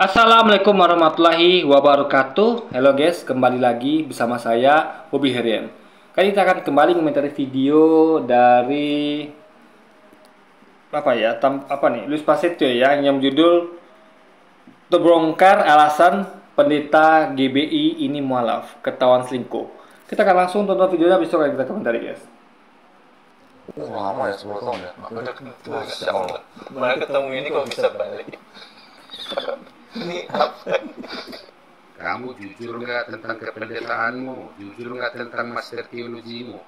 Assalamualaikum warahmatullahi wabarakatuh. Halo guys, kembali lagi bersama saya Bobby Herian. Kali kita akan kembali mengomentari video dari Luis Prasetyo ya, yang berjudul terbongkar alasan pendeta GBI ini mualaf, ketahuan selingkuh. Kita akan langsung tonton videonya, besok akan kita komentari guys. Lama ya 10 tahun ya. Masya Allah. Mana ketemu ini kok bisa balik? Ini apa? Kamu jujur nggak tentang kependetaanmu? Jujur nggak tentang master teologimu?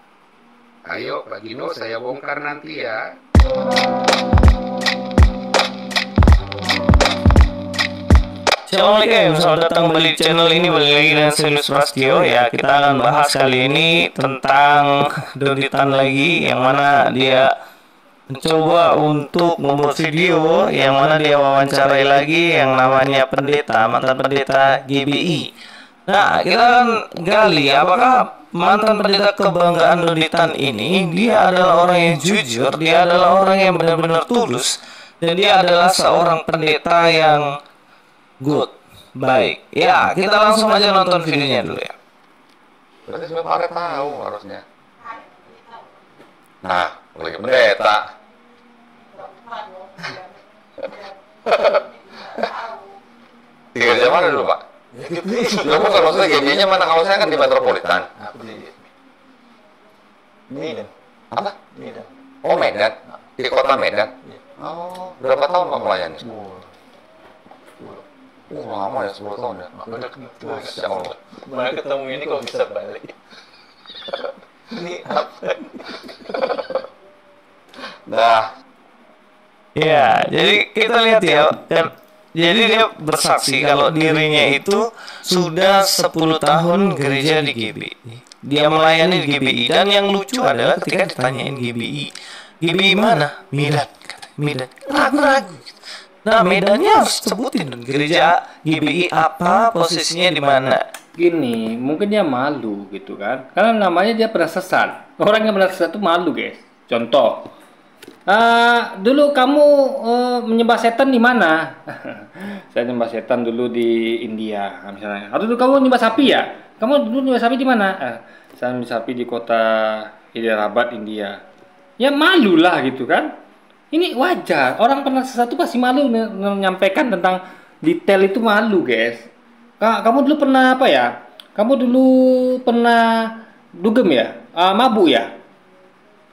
Ayo Pak Gino, saya bongkar nanti ya. Assalamualaikum, selamat datang kembali di channel ini. Balik lagi dengan saya Luis Prasetyo. Ya, kita akan bahas kali ini tentang Donitan lagi, yang mana dia mencoba untuk membuat video yang mana dia wawancarai lagi yang namanya mantan pendeta GBI. Nah, kita akan gali apakah mantan pendeta kebanggaan Donitan ini dia adalah orang yang jujur, dia adalah orang yang benar-benar tulus, dan dia adalah seorang pendeta yang good, baik. Ya, kita langsung aja nonton videonya dulu ya. Berarti semua Pak tahu harusnya. Nah, lagi pendeta. Tinggal di mana dulu Pak? Ya bukan, maksudnya GBI-nya mana? Kalau saya kan di Metropolitan. Medan. Apa? Medan. Oh Medan, di kota Medan. Oh, berapa tahun Pak melayani? Lama ya 10 tahun ya. Masya Allah. Mana ketemu ini kok bisa balik? Ini apa? Nah, Ya, jadi kita lihat ya. Jadi dia bersaksi kalau dirinya itu sudah 10 tahun gereja di GBI. Dia melayani di GBI, dan yang lucu adalah ketika ditanyain GBI, GBI mana? Medan. Medan. Ragu-ragu. Nah, Medannya harus sebutin gereja GBI apa, posisinya di mana. Gini, mungkin dia malu gitu kan, karena namanya dia pernah sesat. Orang yang pernah sesat itu malu guys. Contoh, dulu kamu menyembah setan di mana? Saya nyembah setan dulu di India misalnya. Atau dulu kamu menyembah sapi ya? Kamu dulu menyembah sapi di mana? Saya menyembah sapi di kota Hyderabad, India. Ya malu lah gitu kan. Ini wajar, orang pernah sesat itu pasti malu menyampaikan tentang detail, itu malu guys. Kamu dulu pernah apa ya? Kamu dulu pernah dugem ya? Mabuk ya?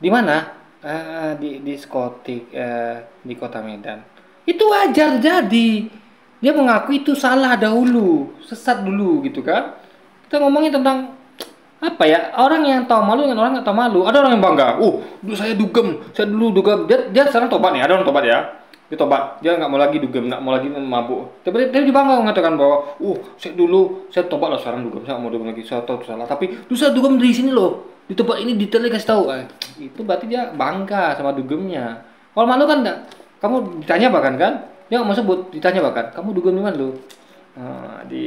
Di mana? Di diskotik di kota Medan. Itu wajar jadi. Dia mengaku itu salah dahulu, sesat dulu gitu kan. Kita ngomongin tentang apa ya, orang yang tahu malu dengan orang nggak tahu malu. Ada orang yang bangga, dulu saya dugem, saya dulu dugem, dia sekarang tobat nih, ada orang tobat ya, dia tobat, dia nggak mau lagi dugem, nggak mau lagi mabuk. Tapi dia bangga mengatakan bahwa, saya tobat loh sekarang dugem, saya nggak mau dugem lagi, saya tahu itu salah, tapi dulu saya dugem di sini loh, di tempat ini detailnya kasih tahu. Itu berarti dia bangga sama dugemnya. Kalau malu kan enggak, kamu ditanya bahkan kan, dia nggak mau sebut, ditanya bahkan, kamu dugem di mana lo? Di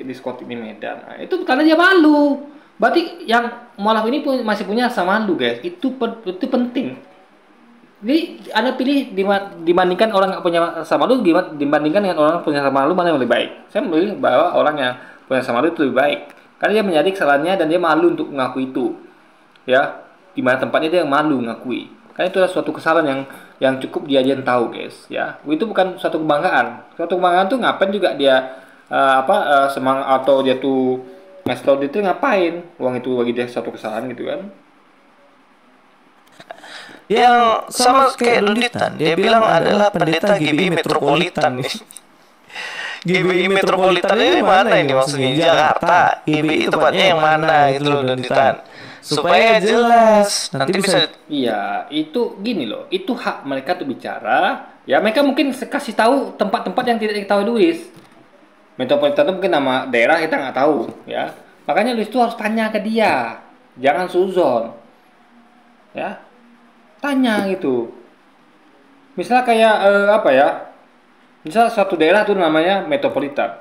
diskotik di Medan. Itu karena dia malu. Berarti yang mualaf ini masih punya rasa malu guys. Itu penting. Jadi Anda pilih dibandingkan orang nggak punya rasa malu, dibandingkan dengan orang punya rasa malu, mana yang lebih baik? Saya memilih bahwa orang yang punya rasa malu itu lebih baik, karena dia menyadari kesalahannya dan dia malu untuk mengakui itu. Ya, di mana tempatnya dia yang malu mengakui. Karena itu adalah suatu kesalahan yang cukup dia aja yang tahu guys. Ya, itu bukan suatu kebanggaan. Suatu kebanggaan tuh ngapain juga dia semangat atau dia tuh ngasih tau dia tuh ngapain, uang itu bagi dia satu kesalahan gitu kan. Yang sama kayak Donitan, dia bilang adalah pendeta GBI Metropolitan. GBI Metropolitan ini mana ini maksudnya? Jakarta. GBI tempatnya yang mana gitu loh Donitan. Supaya jelas, nanti bisa. Iya, itu gini loh, itu hak mereka tuh bicara. Ya mereka mungkin kasih tahu tempat-tempat yang tidak diketahui Luis. Metropolitan itu mungkin nama daerah kita nggak tahu ya. Makanya Luis itu harus tanya ke dia, jangan suzon. Ya, tanya gitu. Misalnya kayak misal suatu daerah itu namanya metropolitan.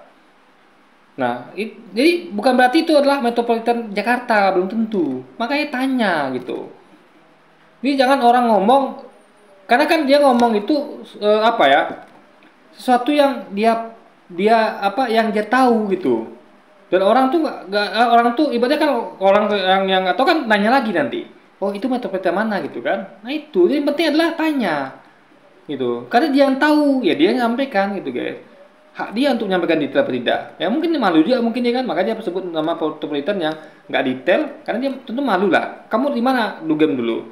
Nah, jadi bukan berarti itu adalah metropolitan Jakarta, belum tentu. Makanya tanya gitu. Jadi jangan orang ngomong, karena kan dia ngomong itu sesuatu yang dia dia apa yang dia tahu gitu. Dan orang tuh orang tuh ibaratnya kan orang yang nggak tahu kan nanya lagi nanti. Oh itu metode mana gitu kan? Nah itu yang penting adalah tanya gitu. Karena dia yang tahu ya dia yang sampaikan gitu guys. Hak dia untuk menyampaikan detail atau tidak. Ya mungkin dia malu dia mungkin dia kan makanya dia sebut nama metropolitan yang nggak detail karena dia tentu malu lah. Kamu di mana dugem dulu?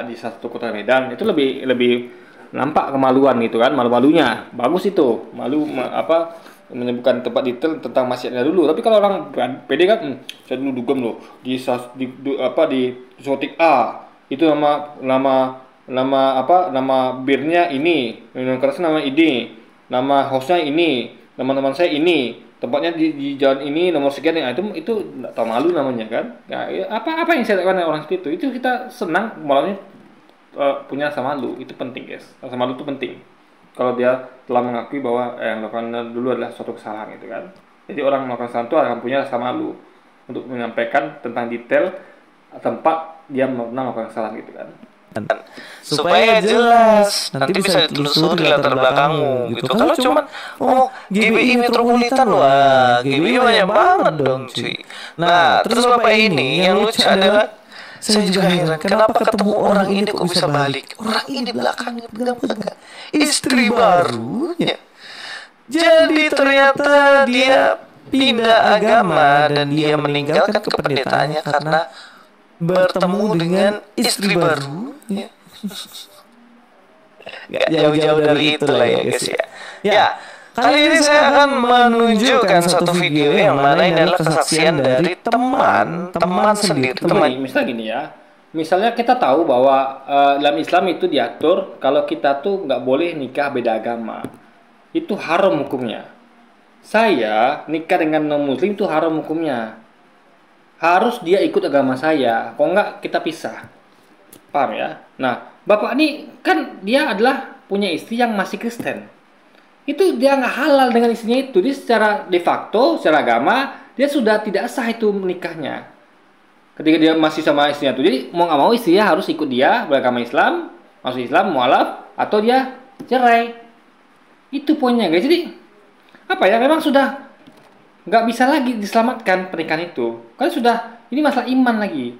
Di satu kota Medan itu lebih lebih nampak kemaluan gitu kan malu-malunya bagus itu apa menyebutkan tempat detail tentang masjidnya dulu tapi kalau orang pede kan saya dulu dugem loh apa di diskotik A itu nama birnya ini minuman keras nama ini nama hostnya ini nama teman saya ini tempatnya di jalan ini nomor sekian nah, itu nggak tahu malu namanya kan nah, apa yang saya lakukan orang seperti itu kita senang malamnya punya rasa malu itu penting guys rasa malu itu penting kalau dia telah mengakui bahwa yang dilakukan dulu adalah suatu kesalahan gitu kan jadi orang melakukan kesalahan itu akan punya rasa malu untuk menyampaikan tentang detail tempat dia pernah melakukan kesalahan gitu kan supaya jelas nanti bisa ditelusuri latar belakangmu gitu. Kalau cuman GBI Metropolitan wah GBI banyak banget dong cuy. Nah terus bapak ini yang lucu adalah saya juga heran kenapa ketemu orang ini kok bisa balik. Orang ini belakangnya pegang-pegang istri barunya. Jadi ternyata dia pindah agama dan dia meninggalkan kependetaannya karena bertemu dengan istri barunya. Gak jauh-jauh dari itu lah ya guys ya. Ya, kali ini saya akan menunjukkan satu video yang mana ini adalah kesaksian dari teman sendiri. Misalnya gini ya, misalnya kita tahu bahwa dalam Islam itu diatur kalau kita tuh nggak boleh nikah beda agama, itu haram hukumnya. Saya nikah dengan non muslim itu haram hukumnya. Harus dia ikut agama saya, kalau nggak kita pisah. Paham ya? Nah, bapak ini kan dia adalah punya istri yang masih Kristen. Itu dia nggak halal dengan istrinya itu. Dia secara de facto, secara agama, dia sudah tidak sah itu menikahnya. Ketika dia masih sama istrinya itu. Jadi mau nggak mau istrinya harus ikut dia beragama Islam, masuk Islam, mualaf, atau dia cerai. Itu poinnya guys. Jadi apa ya? Memang sudah nggak bisa lagi diselamatkan pernikahan itu. Karena sudah ini masalah iman lagi.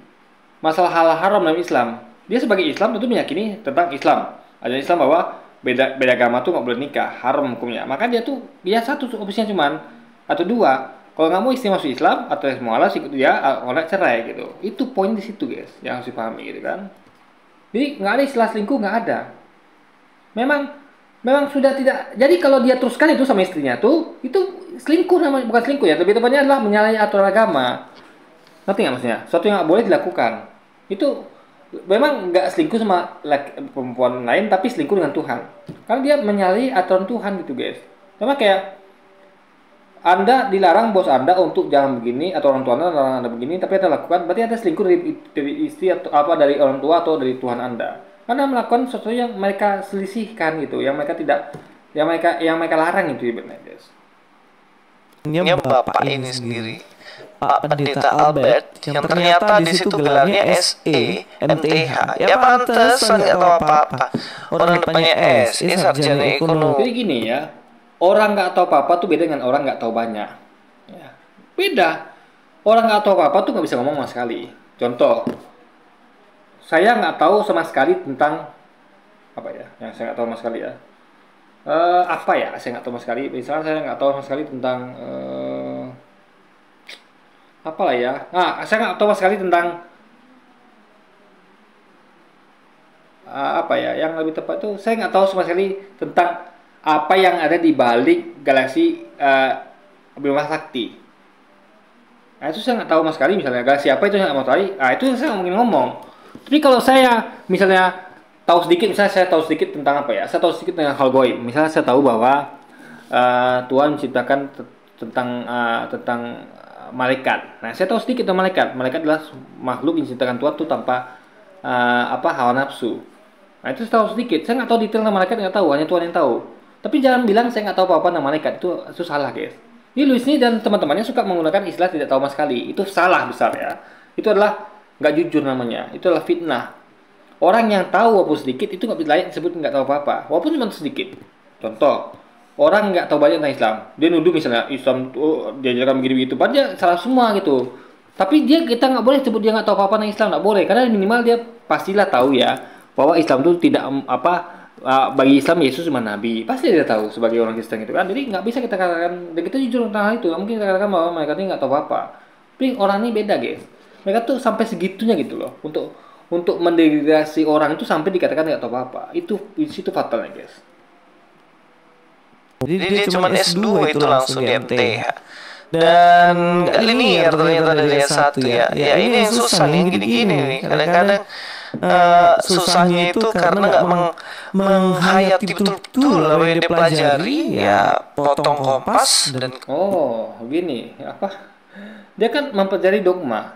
Masalah hal haram dalam Islam. Dia sebagai Islam tentu meyakini tentang Islam. Ada Islam bahwa beda agama tuh nggak boleh nikah, haram hukumnya. Maka dia satu opsinya cuman atau dua. Kalau nggak mau istri masuk Islam atau mualaf ikut dia, orang cerai gitu. Itu poin di situ guys, yang harus dipahami gitu kan. Jadi nggak ada istilah selingkuh nggak ada. Memang sudah tidak. Jadi kalau dia teruskan itu sama istrinya tuh, itu selingkuh namanya bukan selingkuh ya. Lebih tepatnya adalah menyalahi aturan agama. Ngerti nggak maksudnya? Suatu yang nggak boleh dilakukan. Itu memang nggak selingkuh sama perempuan lain tapi selingkuh dengan Tuhan karena dia menyalahi aturan Tuhan gitu guys sama kayak Anda dilarang bos Anda untuk jangan begini atau orang tua Anda larang Anda begini tapi Anda lakukan berarti Anda selingkuh dari istri atau apa dari orang tua atau dari Tuhan Anda karena melakukan sesuatu yang mereka selisihkan gitu yang mereka tidak yang mereka larang itu ibaratnya guys ini bapak ini sendiri Pak Pendeta Albert yang ternyata di situ gelarnya SE MTH. Ya pantes nggak tahu apa-apa. Orang depannya S, ini sarjana ekonomi. Jadi gini ya, orang nggak tahu apa-apa tuh beda dengan orang nggak tahu banyak. Ya, beda. Orang nggak tahu apa-apa tuh nggak bisa ngomong sama sekali. Contoh, saya nggak tahu sama sekali tentang apa ya? Yang saya nggak tahu sama sekali ya. Apa ya? Saya nggak tahu sama sekali. Misalnya saya nggak tahu sama sekali tentang apalah ya. Nah, saya nggak tahu sekali tentang apa ya. Yang lebih tepat itu saya nggak tahu sama sekali tentang apa yang ada di balik galaksi Bima Sakti. Nah, itu saya nggak tahu sama sekali. Misalnya galaksi apa itu saya nggak mau tahu. Nah, itu saya nggak mungkin ngomong. Tapi kalau saya misalnya tahu sedikit, misalnya saya tahu sedikit tentang apa ya? Saya tahu sedikit tentang hal gaib. Misalnya saya tahu bahwa Tuhan menciptakan tentang malaikat. Nah, saya tahu sedikit tentang malaikat. Malaikat adalah makhluk yang diciptakan Tuhan itu tanpa hawa nafsu. Nah, itu saya tahu sedikit. Saya nggak tahu detail tentang malaikat, nggak tahu. Hanya Tuhan yang tahu. Tapi jangan bilang saya nggak tahu apa-apa tentang malaikat. Itu salah, guys. Ini Louis ini dan teman-temannya suka menggunakan istilah tidak tahu sama sekali. Itu salah besar ya. Itu adalah nggak jujur namanya. Itu adalah fitnah. Orang yang tahu walaupun sedikit itu nggak bisa layak disebut nggak tahu apa-apa. Walaupun cuma sedikit. Contoh, orang nggak tahu banyak tentang Islam. Dia nuduh misalnya Islam tuh diajarkan begini begitu, padahal dia salah semua gitu. Tapi kita nggak boleh sebut dia nggak tahu apa-apa tentang Islam, nggak boleh, karena minimal dia pastilah tahu ya bahwa Islam itu tidak bagi Islam Yesus cuma nabi, pasti dia tahu sebagai orang Kristen gitu kan. Jadi nggak bisa kita katakan, dan kita jujur tentang hal itu, nggak mungkin kita katakan bahwa mereka ini nggak tahu apa-apa. Tapi orang ini beda guys, mereka tuh sampai segitunya gitu loh untuk mendegradasi orang itu sampai dikatakan nggak tahu apa-apa. Itu situ fatalnya guys. Jadi dia cuma S2 itu langsung di MTH. Dan gak linear ternyata dari S1 ya. Ya ini yang susah nih, gini-gini nih. Kadang-kadang susahnya itu karena nggak menghayati betul-betul apa yang dia pelajari. Ya potong kompas dan begini apa? Dia kan mempelajari dogma.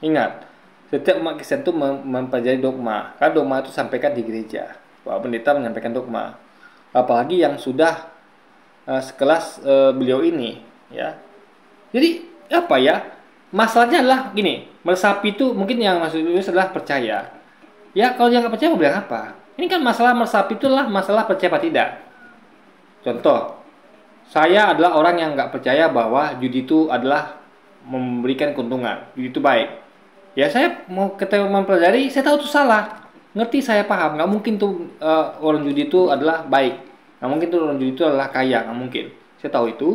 Ingat, setiap umat Kristen itu mempelajari dogma. Karena dogma itu sampaikan di gereja. Bahwa pendeta menyampaikan dogma. Apalagi yang sudah sekelas beliau ini, ya. Jadi apa ya? Masalahnya adalah gini, meresapi itu mungkin yang maksudnya adalah percaya. Ya kalau dia nggak percaya mau bilang apa? Ini kan masalah meresapi itu adalah masalah percaya apa tidak. Contoh, saya adalah orang yang nggak percaya bahwa judi itu adalah memberikan keuntungan, judi itu baik. Ya saya mau ketemu mempelajari, saya tahu itu salah, ngerti, saya paham. Nggak mungkin tuh orang judi itu adalah baik, nggak mungkin tuh orang judi itu adalah kaya, nggak mungkin. Saya tahu itu,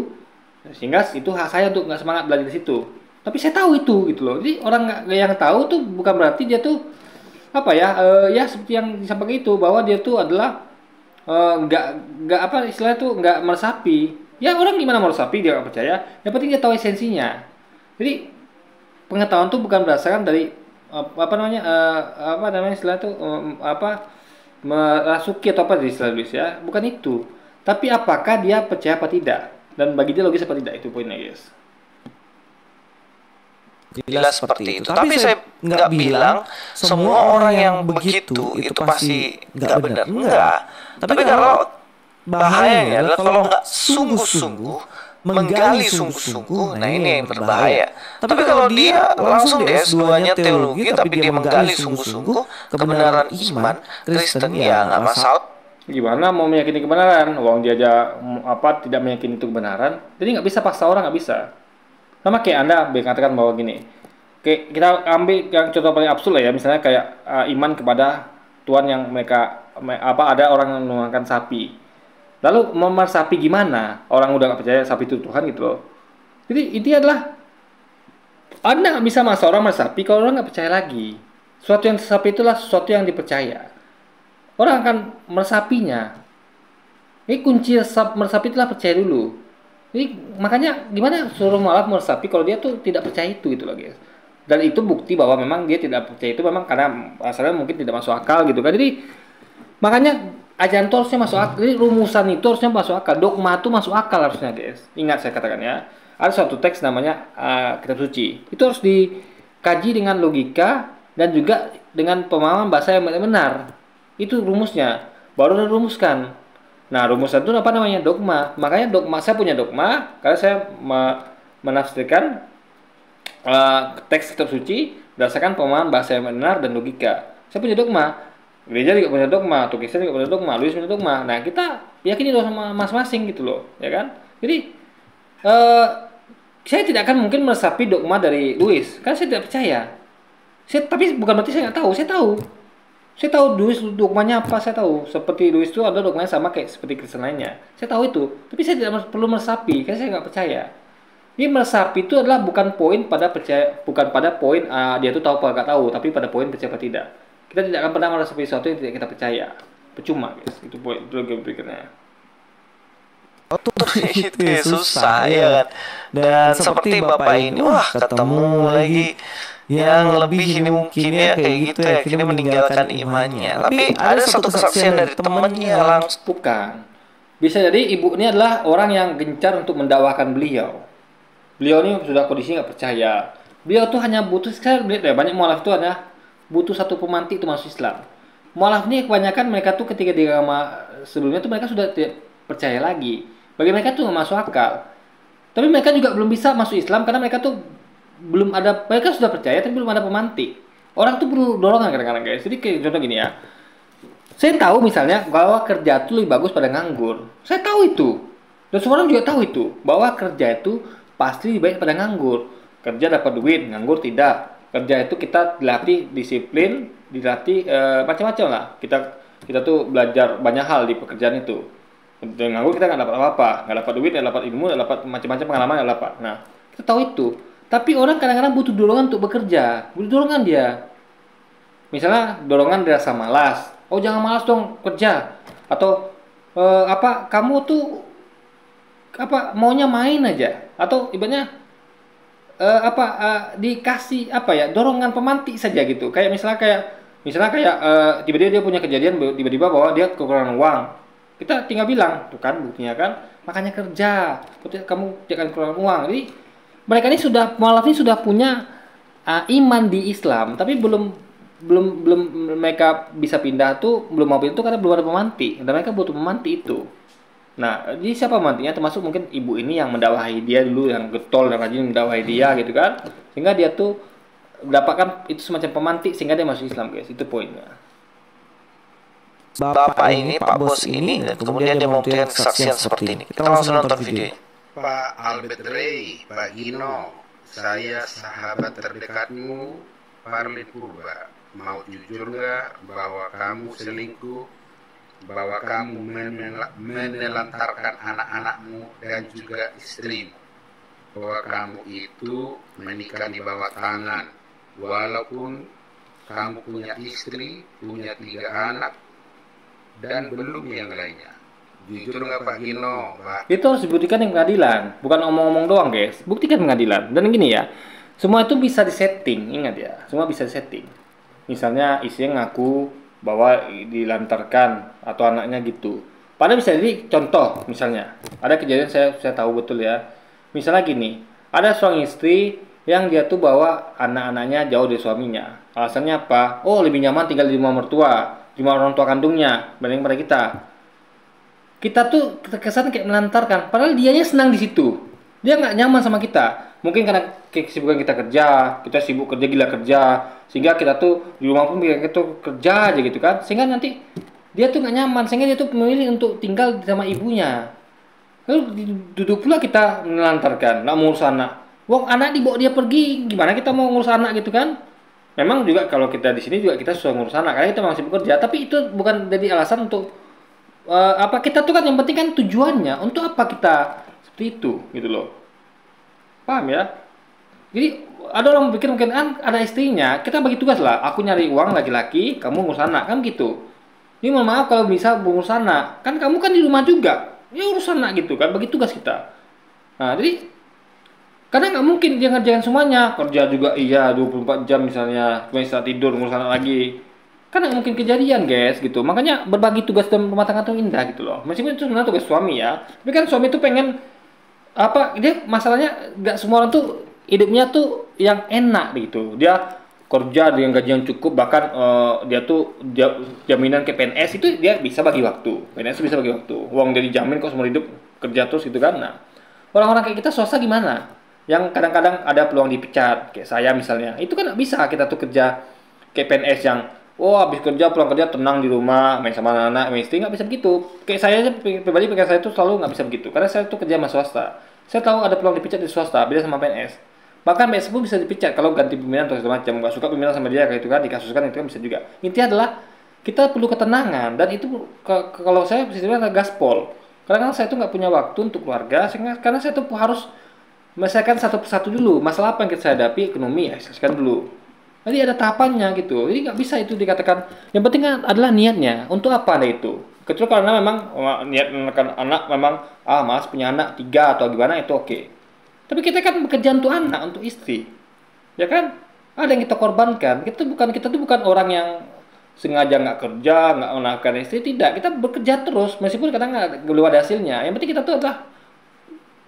sehingga itu hak saya untuk nggak semangat belajar di situ. Tapi saya tahu itu gitu loh. Jadi orang nggak yang tahu tuh bukan berarti dia tuh apa ya ya seperti yang disampaikan itu, bahwa dia tuh adalah nggak apa istilahnya tuh nggak meresapi. Ya orang gimana meresapi, dia nggak percaya. Yang penting dia tahu esensinya. Jadi pengetahuan tuh bukan berdasarkan dari apa namanya istilah tuh merasuki atau apa istilah ya, bukan itu. Tapi apakah dia percaya apa tidak, dan bagi dia logis apa tidak, itu poinnya guys. Jelas seperti itu. Tapi saya nggak bilang semua orang yang begitu itu pasti nggak benar. Enggak. Tapi kalau bahayanya adalah kalau nggak sungguh-sungguh menggali sungguh-sungguh, nah ini yang berbahaya. Tapi kalau dia langsung di S2-nya teologi, tapi dia menggali sungguh-sungguh kebenaran iman Kristen, ya nggak masalah. Gimana mau meyakini kebenaran? Uang dia aja tidak meyakini itu kebenaran. Jadi nggak bisa paksa orang, nggak bisa. Sama kayak Anda mengatakan bahwa gini, kayak kita ambil yang contoh paling absurd lah ya, misalnya kayak iman kepada Tuhan yang mereka ada orang yang menurunkan sapi. Lalu meresapi gimana? Orang udah nggak percaya sapi itu Tuhan gitu loh. Jadi intinya adalah Anda nggak bisa maksa orang meresapi kalau orang nggak percaya lagi. Sesuatu yang sapi itulah sesuatu yang dipercaya. Orang akan meresapinya. Ini kunci meresapi itulah percaya dulu. Jadi makanya gimana suruh malah meresapi kalau dia tuh tidak percaya itu gitu loh guys. Dan itu bukti bahwa memang dia tidak percaya itu memang karena asalnya mungkin tidak masuk akal gitu kan. Jadi makanya ajaran itu harusnya masuk akal. Jadi rumusan itu harusnya masuk akal. Dogma itu masuk akal harusnya guys. Ingat saya katakan ya. Ada suatu teks namanya kitab suci. Itu harus dikaji dengan logika dan juga dengan pemahaman bahasa yang benar. Itu rumusnya. Baru dirumuskan. Nah, rumusan itu apa namanya? Dogma. Makanya dogma, saya punya dogma karena saya menafsirkan teks kitab suci berdasarkan pemahaman bahasa yang benar dan logika. Saya punya dogma. Gereja juga punya dogma, atau Kristen juga punya dogma, Luis punya dogma. Nah, kita yakini dong sama masing-masing gitu loh, ya kan? Jadi saya tidak akan mungkin meresapi dogma dari Luis, karena saya tidak percaya. Tapi bukan berarti saya nggak tahu, saya tahu. Saya tahu Luis dogmanya apa, saya tahu. Seperti Luis itu ada dogmanya sama kayak seperti Kristen lainnya. Saya tahu itu, tapi saya tidak perlu meresapi, karena saya nggak percaya. Ini meresapi itu adalah bukan pada poin dia tuh tahu apa nggak tahu, tapi pada poin percaya apa tidak. Kita tidak akan pernah meresapi sesuatu yang tidak kita percaya. Percuma guys, itu poin berikutnya. Itu ya susah ya kan. Dan seperti Bapak ini, wah ketemu lagi yang lebih ini mungkin ya kayak gitu ya, akhirnya meninggalkan imannya. Tapi ada satu kesaksian dari temannya langsung. Bukan. Bisa jadi ibu ini adalah orang yang gencar untuk mendakwakan beliau. Beliau ini sudah kondisi nggak percaya. Beliau tuh hanya butuh, saya lihat ya, banyak mualaf itu ada butuh satu pemantik itu masuk Islam. Mualaf ini kebanyakan mereka tuh ketika di agama sebelumnya tuh mereka sudah tidak percaya lagi. Bagi mereka tuh nggak masuk akal. Tapi mereka juga belum bisa masuk Islam karena mereka tuh belum ada, mereka sudah percaya tapi belum ada pemantik. Orang tuh perlu dorongan kadang-kadang guys. Jadi kayak contoh gini ya. Saya tahu misalnya bahwa kerja itu lebih bagus pada nganggur. Saya tahu itu. Dan semua orang juga tahu itu. Bahwa kerja itu pasti lebih baik pada nganggur. Kerja dapat duit, nganggur tidak. Kerja itu kita dilatih disiplin, dilatih macam-macam lah. Kita tuh belajar banyak hal di pekerjaan itu. Dengan nganggur kita nggak dapat apa-apa. Nggak dapat duit, nggak dapat ilmu, nggak dapat macam-macam pengalaman, nggak dapat. Nah, kita tahu itu. Tapi orang kadang-kadang butuh dorongan untuk bekerja. Butuh dorongan dia. Misalnya dorongan dia rasa malas. Oh jangan malas dong kerja. Atau apa kamu tuh apa maunya main aja. Atau ibaratnya dikasih apa ya dorongan pemantik saja gitu. Misalnya kayak tiba-tiba dia punya kejadian tiba-tiba bahwa dia kekurangan uang. Kita tinggal bilang tuh kan buktinya kan makanya kerja. Kamu jangan kekurangan uang. Jadi mereka ini sudah mualaf ini sudah punya iman di Islam tapi belum mereka bisa pindah tuh belum mau pindah tuh karena belum ada pemantik dan mereka butuh pemantik itu. Nah, jadi siapa pemantiknya termasuk mungkin ibu ini yang mendakwahi dia dulu yang getol dan rajin mendakwahi dia gitu kan sehingga dia tuh mendapatkan itu semacam pemantik sehingga dia masuk Islam guys itu poinnya. Bapak ini, Pak Bos ini, dan kemudian dia memberikan kesaksian seperti ini. Kita langsung nonton video. Pak Albert Ray, Pak Gino, saya sahabat terdekatmu, Parli Purba. Mau jujur nggak bahwa kamu selingkuh, bahwa kamu menelantarkan anak-anakmu dan juga istrimu, bahwa kamu itu menikah di bawah tangan, walaupun kamu punya istri, punya 3 anak, dan belum yang lainnya. Jujur nggak Pak Gino, Pak? Itu harus dibuktikan di pengadilan, bukan omong-omong doang guys. Buktikan pengadilan. Dan gini ya, semua itu bisa disetting, ingat ya, semua bisa disetting. Misalnya istrinya ngaku bahwa dilantarkan atau anaknya gitu. Padahal bisa jadi contoh, misalnya ada kejadian saya tahu betul ya. Misalnya gini, ada seorang istri yang dia tuh bawa anak-anaknya jauh dari suaminya. Alasannya apa? Oh lebih nyaman tinggal di rumah mertua, di rumah orang tua kandungnya dibanding pada kita. Kita tuh terkesan kayak melantarkan, padahal dianya senang di situ. Dia nggak nyaman sama kita. Mungkin karena kesibukan kita sibuk kerja gila kerja, sehingga kita tuh di rumah pun kita tuh kerja aja gitu kan. Sehingga nanti dia tuh nggak nyaman, sehingga dia tuh memilih untuk tinggal sama ibunya. Lalu duduk pula kita melantarkan, nggak mau ngurus anak. Wong anak dibawa dia pergi, gimana kita mau ngurus anak gitu kan? Memang juga kalau kita di sini juga kita susah ngurus anak, karena kita masih bekerja. Tapi itu bukan jadi alasan untuk kita tuh kan yang penting kan tujuannya untuk apa kita seperti itu gitu loh, paham ya? Jadi ada orang pikir mungkin kan ada istrinya kita bagi tugas lah, aku nyari uang laki-laki kamu ngurus anak kan gitu. Ini mohon maaf kalau bisa ngurus anak kan kamu kan di rumah juga ya urus anak gitu kan, bagi tugas kita. Nah jadi karena nggak mungkin dia ngerjain semuanya, kerja juga iya 24 jam misalnya cuma istirahat tidur ngurus anak lagi. Kan nggak mungkin kejadian guys gitu. Makanya berbagi tugas dalam rumah tangga itu indah gitu loh. Meskipun itu sebenarnya tugas suami ya. Tapi kan suami itu pengen dia masalahnya nggak semua orang tuh hidupnya tuh yang enak gitu. Dia kerja dengan gaji yang cukup bahkan dia jaminan ke PNS itu dia bisa bagi waktu. PNS bisa bagi waktu. Uang dia dijamin kok seumur hidup kerja terus gitu kan. Nah, orang-orang kayak kita swasta gimana? Yang kadang-kadang ada peluang dipecat kayak saya misalnya. Itu kan nggak bisa kita tuh kerja kayak PNS yang habis kerja pulang kerja tenang di rumah main sama anak-anak, main istri, nggak bisa begitu. Kayak saya aja pribadi pikiran saya itu selalu nggak bisa begitu karena saya tuh kerja sama swasta. Saya tahu ada peluang dipecat di swasta beda sama PNS. Bahkan PNS pun bisa dipecat kalau ganti pimpinan atau segala macam, nggak suka pimpinan sama dia kayak itu kan dikasuskan itu kan bisa juga. Intinya adalah kita perlu ketenangan dan itu kalau saya bisa bilang gaspol. Karena saya tuh nggak punya waktu untuk keluarga karena saya tuh harus menyelesaikan satu persatu dulu masalah apa yang kita hadapi ekonomi ya selesaikan dulu. Jadi ada tahapannya gitu. Jadi nggak bisa itu dikatakan. Yang penting adalah niatnya. Untuk apa ada itu? Kecuali karena memang niat menekan anak memang mas punya anak 3 atau gimana itu oke. Tapi kita kan bekerja untuk anak, untuk istri, ya kan? Ada yang kita korbankan. Kita tuh bukan orang yang sengaja nggak kerja, nggak menafkahi istri. Tidak. Kita bekerja terus meskipun kadang nggak belum ada hasilnya. Yang penting kita tuh adalah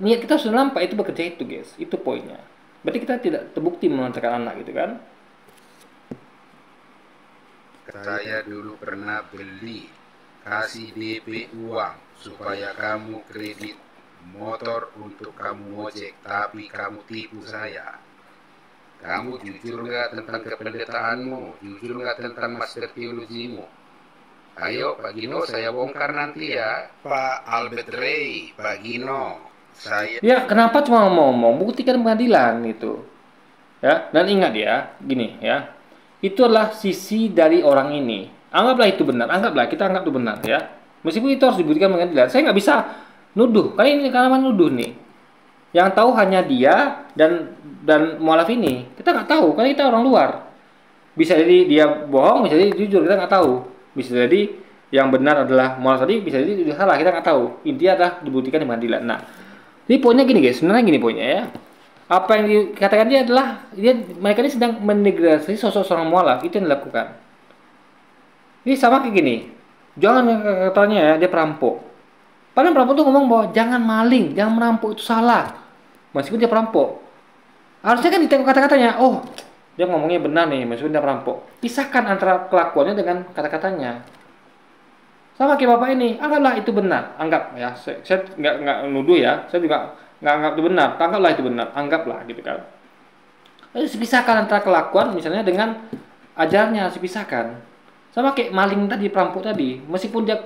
niat kita sudah nampak itu bekerja itu guys. Itu poinnya. Berarti kita tidak terbukti menantarkan anak gitu kan? Saya dulu pernah kasih DP uang supaya kamu kredit motor untuk kamu ojek, tapi kamu tipu saya. Kamu jujur nggak tentang kependetaanmu? Jujur nggak tentang master teologimu? Ayo Pak Gino, saya bongkar nanti ya. Pak Albert Ray, Pak Gino, saya... Ya, kenapa cuma ngomong? Buktikan pengadilan itu. Ya, dan ingat ya, gini ya. Itu adalah sisi dari orang ini. Anggaplah itu benar, kita anggap itu benar ya. Meskipun itu harus dibuktikan pengadilan. Saya nggak bisa nuduh. Kali ini karena nuduh nih. Yang tahu hanya dia dan mualaf ini. Kita nggak tahu, karena kita orang luar. Bisa jadi dia bohong, bisa jadi jujur, kita nggak tahu. Bisa jadi yang benar adalah mualaf tadi, bisa jadi itu salah, kita nggak tahu. Intinya adalah dibuktikan di pengadilan. Nah, jadi poinnya gini guys, sebenarnya gini poinnya ya. Apa yang dikatakan dia adalah mereka ini sedang mendegradasi sosok seorang mualaf, itu yang dilakukan. Ini sama kayak gini. Jangan katanya ya dia perampok. Padahal perampok tuh ngomong bahwa jangan maling, jangan merampok, itu salah. Meskipun dia perampok. Harusnya kan ditengok kata-katanya. Oh, dia ngomongnya benar nih, meskipun dia perampok. Pisahkan antara kelakuannya dengan kata-katanya. Sama kayak bapak ini, anggaplah itu benar. Anggap ya, saya nggak nuduh ya. Saya juga nggak anggap itu benar. Anggaplah itu benar, anggaplah gitu kan. Harus dipisahkan antara kelakuan misalnya dengan ajarnya, harus dipisahkan. Sama kayak maling tadi, perampok tadi. Meskipun dia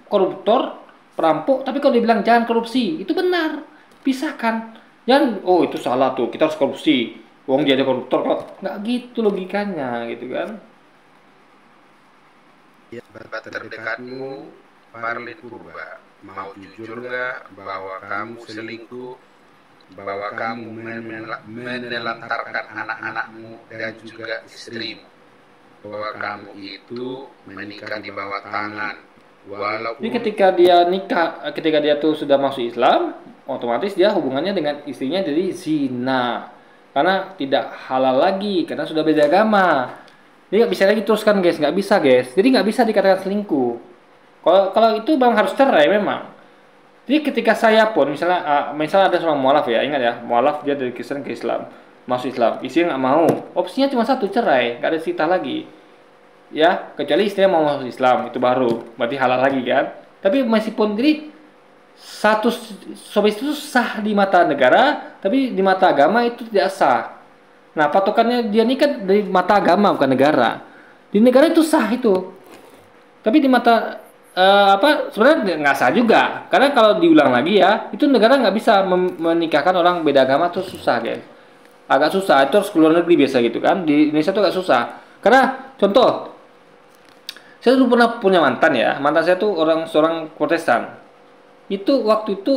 koruptor, perampok, tapi kalau dibilang jangan korupsi, itu benar. Pisahkan. Jangan, oh itu salah tuh, kita harus korupsi. Wong dia ada koruptor kok. Nggak gitu logikanya gitu kan. Sahabat terdekatmu, Parlin Purba, mau jujur nggak bahwa kamu selingkuh, bahwa kamu menelantarkan anak-anakmu dan juga istrimu, bahwa kamu itu menikah di bawah tangan, walaupun... Jadi ketika dia nikah, ketika dia tuh sudah masuk Islam, otomatis dia hubungannya dengan istrinya jadi zina, karena tidak halal lagi, karena sudah beda agama. Jadi nggak bisa lagi teruskan guys, nggak bisa guys. Jadi nggak bisa dikatakan selingkuh. Kalau itu memang harus cerai memang. Jadi ketika saya pun misalnya ada seorang mualaf ya, ingat ya, mualaf dia dari Kristen ke Islam, masuk Islam, istrinya nggak mau, opsinya cuma satu, cerai, nggak ada sita lagi. Ya, kecuali istrinya mau masuk Islam, itu baru, berarti halal lagi kan. Tapi meskipun jadi satu suami itu sah di mata negara, tapi di mata agama itu tidak sah. Nah, patokannya dia nikah dari mata agama bukan negara. Di negara itu sah itu. Tapi di mata sebenarnya nggak sah juga. Karena kalau diulang lagi ya, itu negara nggak bisa menikahkan orang beda agama, tuh susah guys. Agak susah, itu harus keluar negeri biasa gitu kan. Di Indonesia tuh agak susah. Karena contoh, saya dulu pernah punya mantan ya. Mantan saya tuh seorang Protestan. Itu waktu itu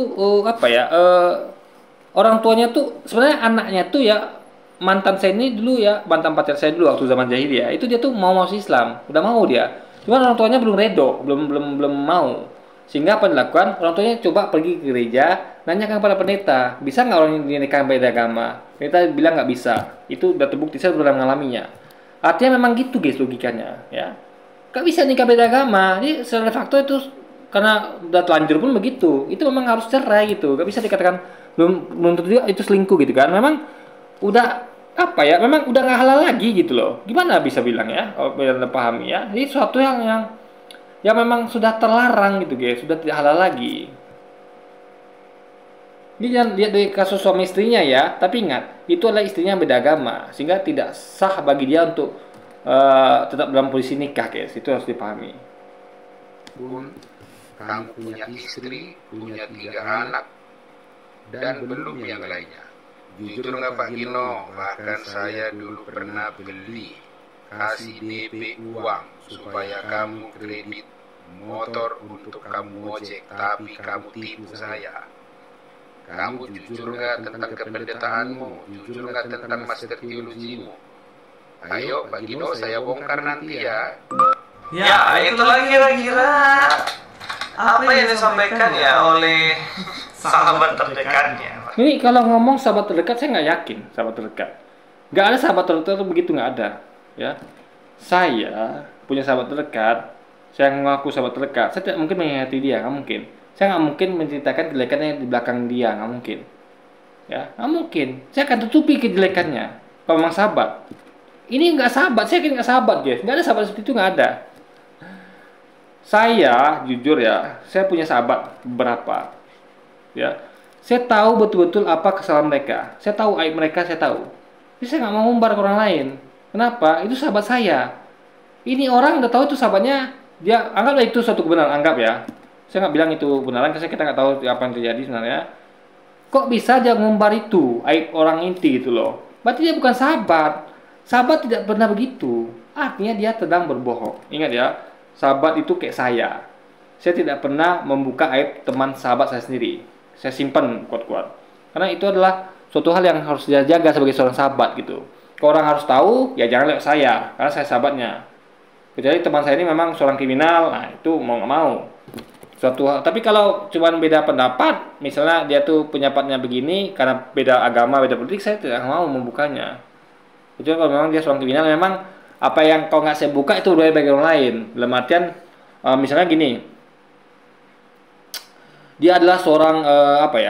orang tuanya tuh sebenarnya anaknya tuh ya, mantan saya ini dulu ya, mantan pacar saya dulu waktu zaman jahiliyah, itu dia tuh mau masuk Islam, udah mau dia. Cuman orang tuanya belum redo, belum mau. Sehingga apa dilakukan? Orang tuanya coba pergi ke gereja, nanyakan kepada pendeta, bisa nggak orang ini nikah beda agama? Pendeta bilang nggak bisa. Itu udah terbukti, saya sudah mengalaminya. Artinya memang gitu guys logikanya, ya. Gak bisa nikah beda agama. Jadi secara faktor itu karena udah telanjur pun begitu. Itu memang harus cerai gitu. Gak bisa dikatakan belum tentu itu selingkuh gitu kan. Memang udah memang udah nggak halal lagi gitu loh. Gimana bisa bilang ya, kalau biar pahami ya. Jadi suatu yang memang sudah terlarang gitu guys, sudah tidak halal lagi. Ini jangan lihat dari kasus suami istrinya ya, tapi ingat itu adalah istrinya yang beda agama, sehingga tidak sah bagi dia untuk tetap dalam posisi nikah guys. Itu harus dipahami. Pun kamu punya istri, punya 3 anak, dan belum yang lainnya. Jujur nggak Pak Gino, bahkan saya dulu pernah kasih DP uang supaya kamu kredit motor untuk kamu ojek, tapi kamu tipu saya. Kamu jujur nggak tentang kependetaanmu? Jujur nggak tentang master teologimu? Ayo Pak Gino, saya bongkar nanti ya. Ya, itulah kira-kira apa yang disampaikan ya oleh sahabat terdekatnya. Ini kalau ngomong sahabat terdekat, saya nggak yakin sahabat terdekat. Nggak ada sahabat terdekat itu begitu, nggak ada. Ya, saya punya sahabat terdekat, saya ngaku sahabat terdekat. Saya tidak mungkin mengingati dia, nggak mungkin. Saya nggak mungkin menceritakan kejelekannya di belakang dia, nggak mungkin. Ya, nggak mungkin. Saya akan tutupi kejelekannya. Kalau memang sahabat, ini nggak sahabat. Saya yakin nggak sahabat, guys. Nggak ada sahabat seperti itu, nggak ada. Saya jujur ya, saya punya sahabat beberapa. Ya. Saya tahu betul-betul apa kesalahan mereka. Saya tahu aib mereka, saya tahu. Jadi saya nggak mau ngumbar ke orang lain. Kenapa? Itu sahabat saya. Ini orang udah tahu itu sahabatnya dia anggaplah itu suatu kebenaran, anggap ya. Saya nggak bilang itu kebenaran, karena kita nggak tahu apa yang terjadi sebenarnya. Kok bisa dia ngumbar itu aib orang inti gitu loh? Berarti dia bukan sahabat. Sahabat tidak pernah begitu. Artinya dia sedang berbohong. Ingat ya, sahabat itu kayak saya. Saya tidak pernah membuka aib teman sahabat saya sendiri. Saya simpan kuat-kuat. Karena itu adalah suatu hal yang harus dia jaga sebagai seorang sahabat gitu. Kalau orang harus tahu, ya jangan lewat saya, karena saya sahabatnya. Kecuali teman saya ini memang seorang kriminal, nah itu mau nggak mau. Tapi kalau cuma beda pendapat, misalnya dia tuh pendapatnya begini, karena beda agama, beda politik, saya tidak mau membukanya. Kecuali kalau memang dia seorang kriminal, memang apa yang kau nggak saya buka itu berbeda bagi orang lain. Dalam artian, misalnya gini, dia adalah seorang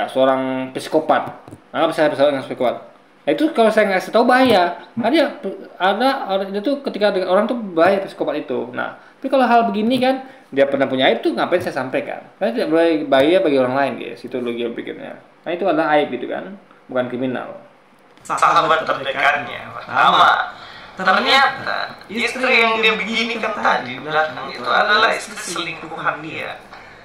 seorang psikopat. Anggap saya seorang psikopat. Nah, itu kalau saya nggak tahu bahaya. Nah, dia tuh ketika orang tuh bahaya psikopat itu. Nah, tapi kalau hal begini kan dia pernah punya aib tuh ngapain saya sampaikan? Karena tidak bahaya bagi orang lain, guys. Itu logika pikirnya. Nah, itu adalah aib gitu kan, bukan kriminal. Sahabat terdekatnya pertama, ternyata istri yang dia begini kan tadi belakang itu adalah istri selingkuhan dia.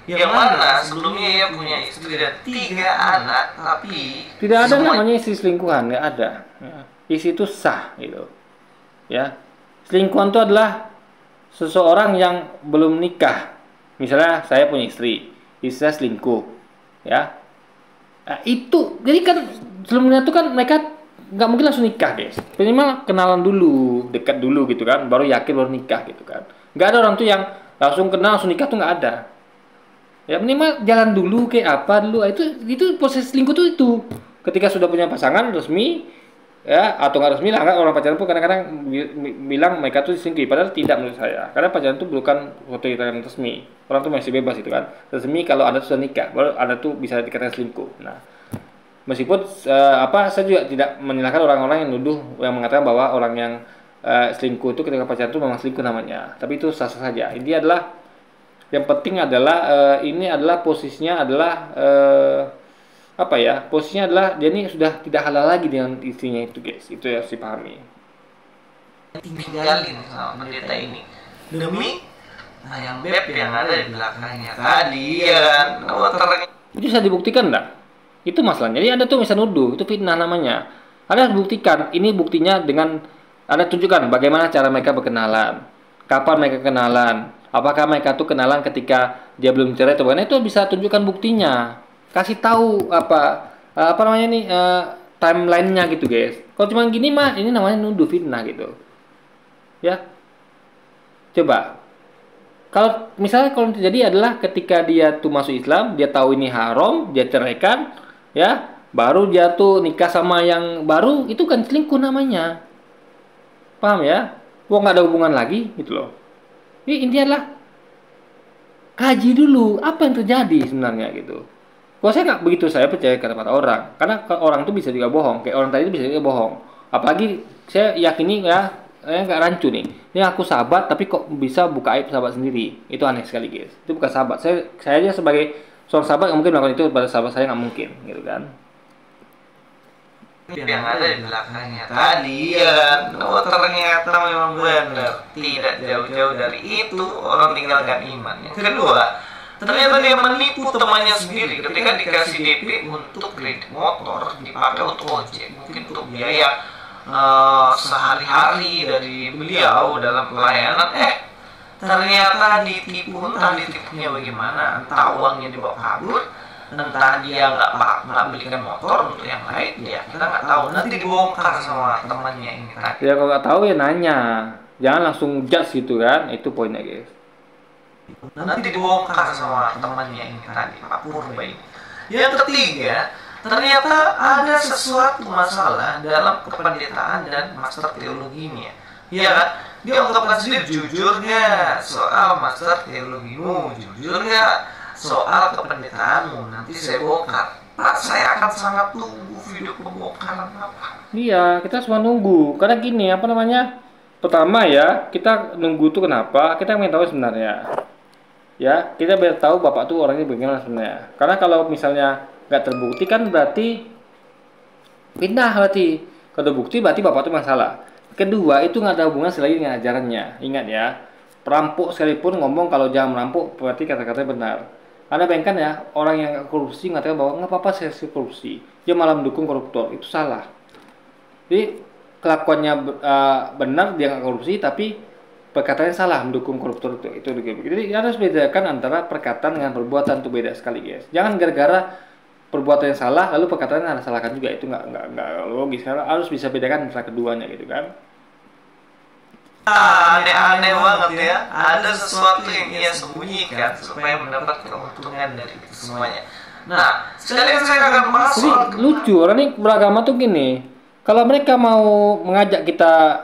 Yang mana sebelumnya ia punya istri dan 3 anak, tapi tidak ada namanya istri selingkuhan, nggak ada. Ya. Istri itu sah gitu. Ya, selingkuhan itu adalah seseorang yang belum nikah. Misalnya saya punya istri saya selingkuh, ya. Nah, itu jadi kan sebelumnya itu kan mereka nggak mungkin langsung nikah, guys. Minimal kenalan dulu, dekat dulu gitu kan, baru yakin baru nikah gitu kan. Nggak ada orang tuh yang langsung kenal langsung nikah tuh nggak ada. Ya minimal jalan dulu kayak apa dulu. Itu proses selingkuh tuh itu. Ketika sudah punya pasangan resmi, ya atau nggak resmi lah, nggak orang pacaran pun kadang-kadang bilang mereka tuh selingkuh, padahal tidak menurut saya. Karena pacaran itu bukan suatu yang resmi. Orang tuh masih bebas itu kan. Resmi kalau Anda sudah nikah, baru Anda tuh bisa dikatakan selingkuh. Nah, meskipun saya juga tidak menyalahkan orang-orang yang nuduh, yang mengatakan bahwa orang yang selingkuh itu ketika pacaran itu memang selingkuh namanya. Tapi itu sah-sah saja. Ini adalah yang penting adalah ini adalah posisinya adalah posisinya adalah dia ini sudah tidak halal lagi dengan istrinya itu, guys. Itu yang harus dipahami. Tinggalin sama pendeta ini demi ayam beb yang ada di belakangnya tadi ya. Itu bisa dibuktikan enggak? Itu masalahnya. Jadi Anda tuh bisa nuduh, itu fitnah namanya. Anda harus buktikan. Ini buktinya dengan Anda tunjukkan bagaimana cara mereka berkenalan, kapan mereka kenalan. Apakah mereka tuh kenalan ketika dia belum cerai atau bagaimana, itu bisa tunjukkan buktinya. Kasih tahu timelinenya gitu, guys. Kalau cuma gini mah ini namanya nuduh fitnah gitu. Ya. Coba. Kalau misalnya kalau terjadi adalah ketika dia tuh masuk Islam, dia tahu ini haram, dia ceraikan, ya, baru dia tuh nikah sama yang baru, itu kan selingkuh namanya. Paham ya? Wah, nggak ada hubungan lagi gitu loh. Ini intinya adalah kaji dulu apa yang terjadi sebenarnya gitu. Kalau saya nggak begitu saya percaya kata-kata orang, karena orang itu bisa juga bohong. Kayak orang tadi itu bisa juga bohong. Apalagi saya yakini ya, saya nggak rancu nih. Ini aku sahabat tapi kok bisa buka aib sahabat sendiri. Itu aneh sekali, guys. Itu bukan sahabat. Saya aja sebagai seorang sahabat nggak mungkin melakukan itu pada sahabat saya, nggak mungkin gitu kan. Yang ada di belakangnya tadi ya, ternyata memang benar, tidak jauh-jauh dari itu orang tinggalkan imannya. Kedua, ternyata dia menipu temannya sendiri ketika dikasih DP untuk kredit motor dipakai untuk ojek, mungkin untuk biaya sehari-hari dari beliau dalam pelayanan. Ternyata ditipu, entah ditipunya bagaimana, entah uangnya dibawa kabur, entah dia nggak belikan motor untuk yang lain, ya kita nggak tahu. Nanti dibongkar sama temannya ini tadi. Ya kalau nggak tahu ya nanya, jangan langsung judge gitu kan. Itu poinnya, guys. Nanti dibongkar sama temannya ini tadi, Pak Purba ini. Yang ketiga, ternyata ada sesuatu masalah dalam kependetaan dan master teologinya. Ya kan? Dia ungkapkan sendiri, jujur nggak soal master teologimu, jujur nggak soal kependetaanmu, nanti saya bongkar. Pak, saya akan sangat tunggu video pembongkaran apa. Iya, kita semua nunggu. Karena gini, pertama ya, kita nunggu tuh kenapa? Kita ingin tahu sebenarnya. Ya, kita biar tahu Bapak tuh orangnya bagaimana sebenarnya. Karena kalau misalnya nggak terbukti kan berarti pindah berarti. Kalau terbukti berarti Bapak tuh masalah. Kedua, itu nggak ada hubungan selagi dengan ajarannya. Ingat ya, perampok sekalipun ngomong kalau jangan merampok berarti kata-katanya benar. Anda bayangkan ya, orang yang korupsi mengatakan bahwa nggak apa-apa saya korupsi, dia malah mendukung koruptor, itu salah. Jadi kelakuannya benar, dia nggak korupsi, tapi perkataannya salah, mendukung koruptor itu. Jadi harus bedakan antara perkataan dengan perbuatan, itu beda sekali guys. Jangan gara-gara perbuatan yang salah lalu perkataan yang salahkan juga, itu nggak logis. Karena harus bisa bedakan antara keduanya gitu kan. Aneh-aneh banget ya. Ada sesuatu yang ia sembunyikan supaya mendapat keuntungan dari itu semuanya. Nah, sekalian saya akan bahas soal lucu orang ini beragama tuh gini. Kalau mereka mau mengajak kita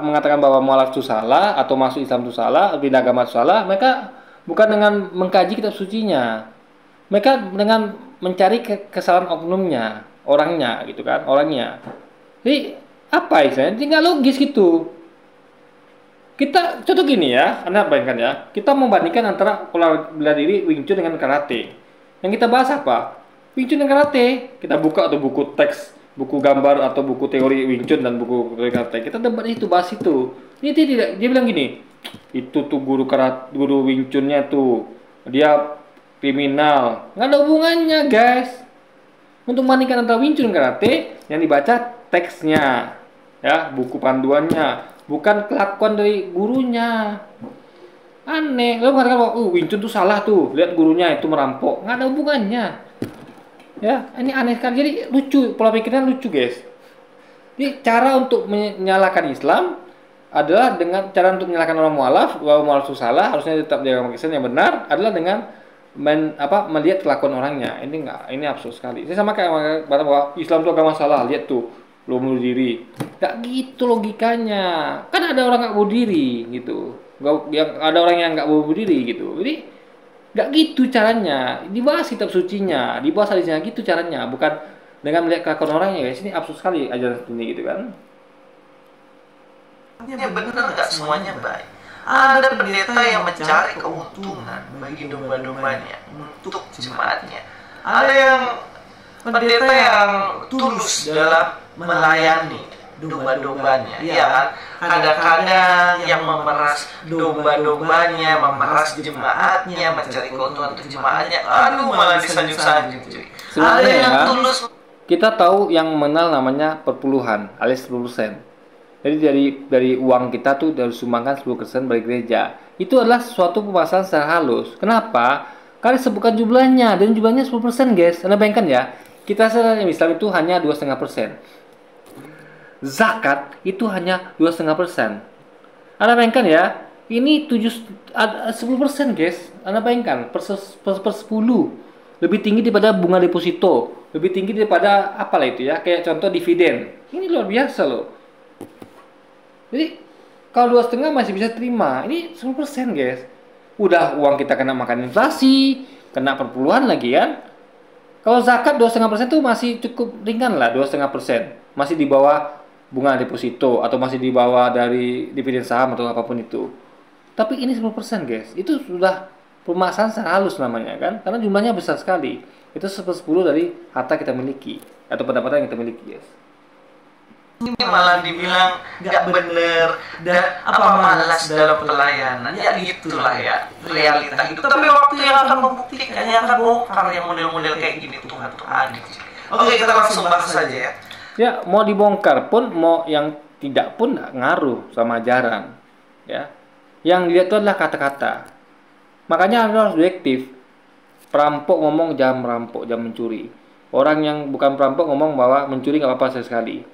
mengatakan bahwa mualaf itu salah atau masuk Islam itu salah, pindah agama itu salah, mereka bukan dengan mengkaji kitab sucinya. Mereka dengan mencari kesalahan oknumnya, orangnya gitu kan, orangnya. Jadi apa istilahnya? Nggak logis gitu. Kita contoh gini ya, Anda bayangkan ya, kita membandingkan antara pola bela diri Wing Chun dengan karate. Yang kita bahas apa? Wing Chun dan karate. Kita buka atau buku teks, buku gambar atau buku teori Wing Chun dan buku teori karate. Kita debat itu, bahas itu. Ini dia bilang gini, itu tuh guru karate, guru Wing Chunnya tuh dia kriminal. Nggak ada hubungannya guys. Untuk membandingkan antara Wing Chun dan karate, yang dibaca teksnya, ya buku panduannya. Bukan kelakuan dari gurunya. Aneh. Lo mengatakan bahwa Wing Chun tuh salah tuh, lihat gurunya itu merampok. Nggak ada hubungannya. Ya, ini aneh sekali. Jadi lucu, pola pikirnya lucu guys. Jadi cara untuk menyalahkan Islam adalah dengan cara untuk menyalahkan orang mualaf, bahwa mualaf itu salah, harusnya tetap di agama Kristen yang benar adalah dengan melihat kelakuan orangnya. Ini absurd sekali. Ini sama kayak bahwa Islam itu agama salah, lihat tuh lo bunuh diri, nggak gitu logikanya. Kan ada orang nggak bunuh diri gitu, ada orang yang nggak bunuh diri gitu. Jadi nggak gitu caranya. Dibahas kitab sucinya, dibahas hadisnya, gitu caranya, bukan dengan melihat kelakuan orangnya. Guys, ini absurd sekali ajaran ini gitu kan. Ya benar nggak semuanya baik. Ada pendeta yang mencari keuntungan bagi domba-dombanya untuk jemaatnya. Ada yang pendeta yang tulus dalam melayani domba-dombanya, ya kan? Kadang-kadang yang memeras domba-dombanya, memeras jemaatnya, mencari keuntungan untuk jemaatnya, aduh malah disanjung-sanjung. Ada yang tulus. Kita tahu yang mengenal namanya perpuluhan alias 10%. Jadi dari uang kita tuh dari sumbangkan 10% bagi gereja. Itu adalah suatu pemasaran secara halus. Kenapa? Karena sebutkan jumlahnya, dan jumlahnya 10% guys. Anda bayangkan ya, kita secara Islam itu hanya 2,5%. Zakat itu hanya 2,5%. Anda bayangkan ya, ini 10% guys. Anda bayangkan per 10 lebih tinggi daripada bunga deposito, lebih tinggi daripada apalah itu ya, kayak contoh dividen. Ini luar biasa loh. Jadi kalau 2,5 masih bisa terima, ini 10% guys. Udah uang kita kena makan inflasi, kena perpuluhan lagi kan. Kalau zakat 2,5% itu masih cukup ringan lah, 2,5%. Masih di bawah bunga deposito atau masih di bawah dari dividen saham atau apapun itu. Tapi ini 10% guys. Itu sudah pemasaran secara halus namanya kan, karena jumlahnya besar sekali. Itu 10 dari harta kita miliki atau pendapatan yang kita miliki guys. Ini malah dibilang nggak bener dan malas dalam pelayanan. Ya itulah ya realita itu. Tapi waktu yang akan membuktikan, yang akan bongkar yang model-model kayak gini Tuhan. Oke, kita langsung bahas saja ya. Ya, mau dibongkar pun, mau yang tidak pun ngaruh sama ajaran. Ya, yang dilihat itu adalah kata-kata. Makanya Anda harus objektif. Perampok ngomong jangan merampok, jangan mencuri. Orang yang bukan perampok ngomong bahwa mencuri nggak apa-apa sekali.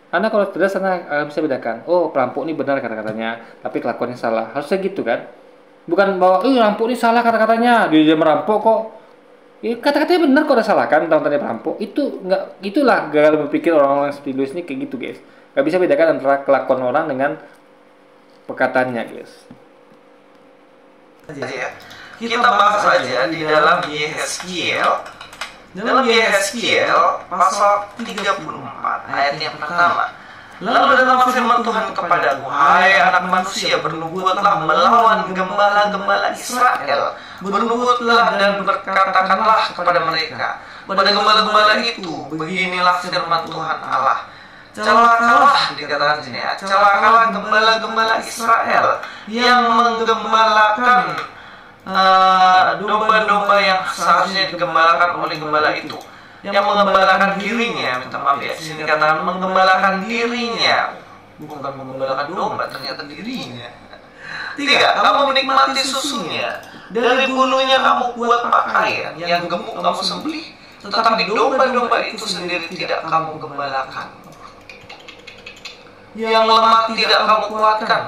Anda kalau cerdas, Anda bisa bedakan. Oh, perampok ini benar kata-katanya, tapi kelakuannya salah. Harusnya gitu kan? Bukan bahwa, perampok ini salah kata-katanya, dia merampok kok. Kata-katanya benar kok, ada salah kan tentang perampok. Itu nggak, itulah gagal berpikir orang-orang seperti Louis ini kayak gitu guys. Nggak bisa bedakan antara kelakuan orang dengan perkataannya guys. Kita bahas saja di dalam Yehezkiel. Dalam Yehezkiel pasal 34 ayat yang pertama. Lalu datang firman Tuhan kepadaku, hai anak manusia, bernubuatlah melawan gembala-gembala Israel. Bernubuatlah dan berkatakanlah kepada mereka, pada gembala-gembala itu, beginilah firman Tuhan Allah. celakalah, dikatakan sini ya, celakalah gembala-gembala Israel yang menggembalakan domba-domba yang seharusnya digembalakan oleh gembala itu, yang mengembalakan dirinya. Minta maaf ya, sini katakan menggembalakan dirinya, bukan menggembalakan domba, ternyata dirinya. 3. Kamu menikmati susunya, dari bulunya kamu buat pakaian, yang gemuk kamu sembelih, tetapi domba-domba itu sendiri tidak kamu gembalakan. Yang lemah tidak kamu kuatkan,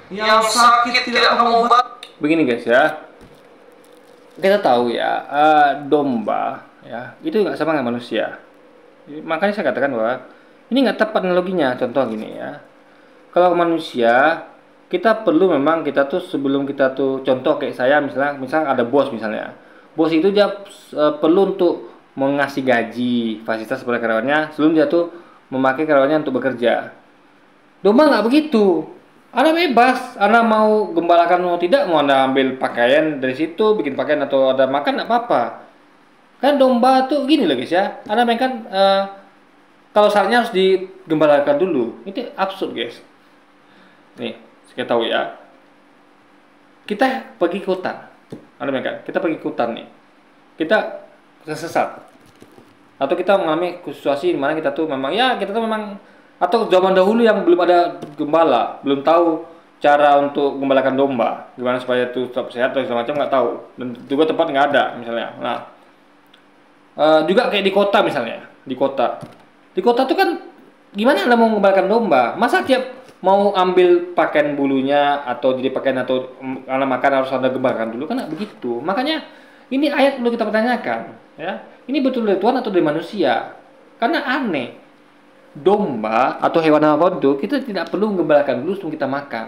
yang sakit tidak kamu obat. Begini guys ya, kita tahu ya, domba ya itu nggak sama dengan manusia. Makanya saya katakan bahwa ini nggak tepat analoginya. Contoh gini ya, kalau manusia kita perlu memang kita tuh sebelum kita tuh, contoh kayak saya misalnya ada bos misalnya, bos itu dia perlu untuk mengasih gaji fasilitas kepada karyawannya sebelum dia tuh memakai karyawannya untuk bekerja. Domba nggak begitu. Anda bebas, Anda mau gembalakan mau tidak, mau Anda ambil pakaian dari situ, bikin pakaian atau ada makan, nggak apa-apa. Kan domba tuh gini loh guys ya, Anda mainkan kalau syaratnya harus digembalakan dulu, itu absurd guys. Nih, saya tahu ya, kita pergi ke hutan, Anda mainkan, kita pergi ke hutan nih, kita tersesat, atau kita mengalami situasi di mana kita tuh memang ya kita tuh memang, atau zaman dahulu yang belum ada gembala, belum tahu cara untuk gembalakan domba, gimana supaya itu tetap sehat atau segala macam, nggak tahu, dan juga tempat nggak ada misalnya. Nah, juga kayak di kota misalnya, di kota tuh kan gimana Anda mau gembalakan domba? Masa tiap mau ambil pakaian bulunya atau jadi pakaian atau Anda makan harus Anda gembalakan dulu, kan nggak begitu. Makanya ini ayat perlu kita pertanyakan ya, ini betul dari Tuhan atau dari manusia? Karena aneh, domba atau hewan apapun itu kita tidak perlu menggembalakan dulu sebelum kita makan.